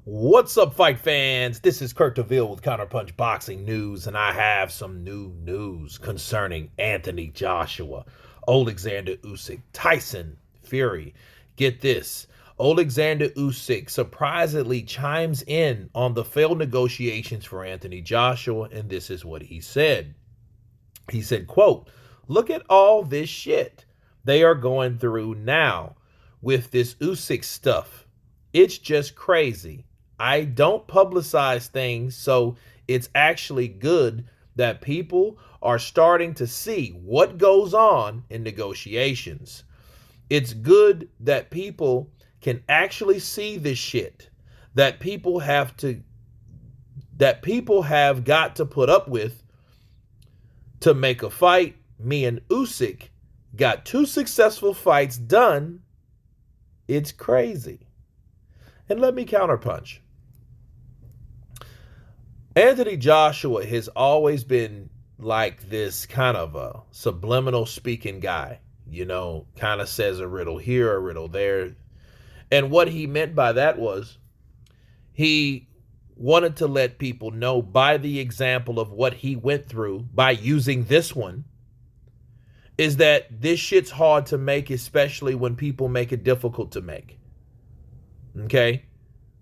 What's up, fight fans? This is Kurt DeVille with Counterpunch Boxing News, and I have some new news concerning Anthony Joshua, Alexander Usyk, Tyson Fury. Get this. Alexander Usyk surprisingly chimes in on the failed negotiations for Anthony Joshua, and this is what he said. He said, quote, "Look at all this shit they are going through now with this Usyk stuff. It's just crazy. I don't publicize things, so it's actually good that people are starting to see what goes on in negotiations. It's good that people can actually see this shit that people have got to put up with to make a fight. Me and Usyk got 2 successful fights done. It's crazy." And let me counterpunch. Anthony Joshua has always been like this kind of a subliminal speaking guy, kind of says a riddle here, a riddle there. And what he meant by that was he wanted to let people know by the example of what he went through by using this one is that this shit's hard to make, especially when people make it difficult to make. Okay?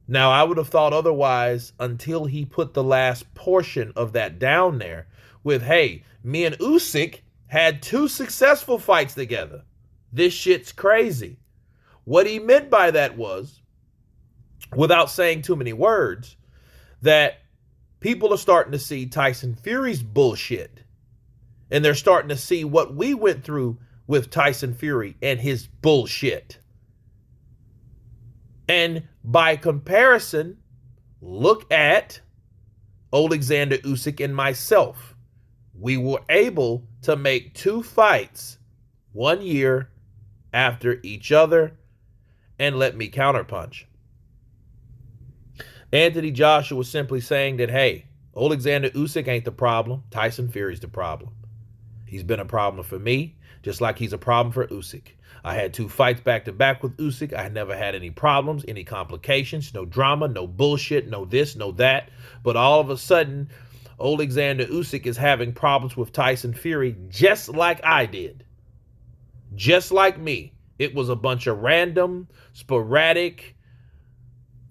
Now, I would have thought otherwise until he put the last portion of that down there with, hey, me and Usyk had 2 successful fights together. This shit's crazy. What he meant by that was, without saying too many words, that people are starting to see Tyson Fury's bullshit. And they're starting to see what we went through with Tyson Fury and his bullshit. And by comparison, look at Alexander Usyk and myself. We were able to make 2 fights 1 year after each other. And let me counterpunch. Anthony Joshua was simply saying that, hey, Alexander Usyk ain't the problem. Tyson Fury's the problem. He's been a problem for me, just like he's a problem for Usyk. I had 2 fights back-to-back with Usyk. I never had any problems, any complications, no drama, no bullshit, no this, no that. But all of a sudden, Alexander Usyk is having problems with Tyson Fury just like I did. Just like me. It was a bunch of random, sporadic,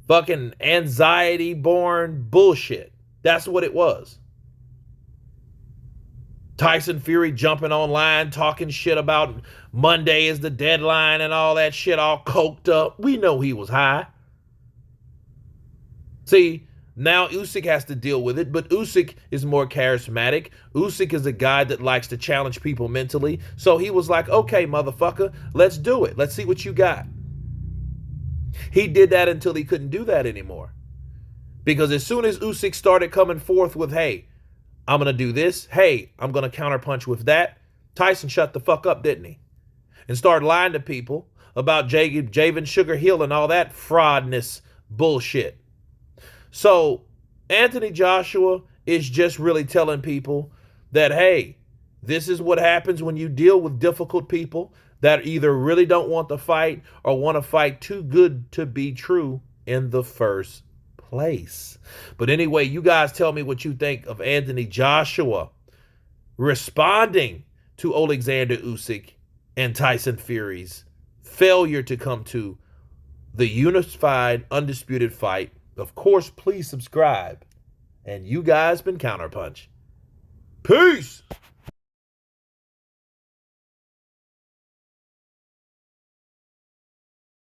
fucking anxiety-born bullshit. That's what it was. Tyson Fury jumping online, talking shit about Monday is the deadline and all that shit, all coked up. We know he was high. See, now Usyk has to deal with it, but Usyk is more charismatic. Usyk is a guy that likes to challenge people mentally. So he was like, okay, motherfucker, let's do it. Let's see what you got. He did that until he couldn't do that anymore. Because as soon as Usyk started coming forth with, hey, I'm going to do this. Hey, I'm going to counterpunch with that. Tyson shut the fuck up, didn't he? And started lying to people about Javen Sugar Hill and all that fraudness bullshit. So Anthony Joshua is just really telling people that, hey, this is what happens when you deal with difficult people that either really don't want to fight or want to fight too good to be true in the first place. But anyway, you guys tell me what you think of Anthony Joshua responding to Alexander Usyk and Tyson Fury's failure to come to the unified, undisputed fight. Of course, please subscribe. And you guys been Counterpunch. Peace!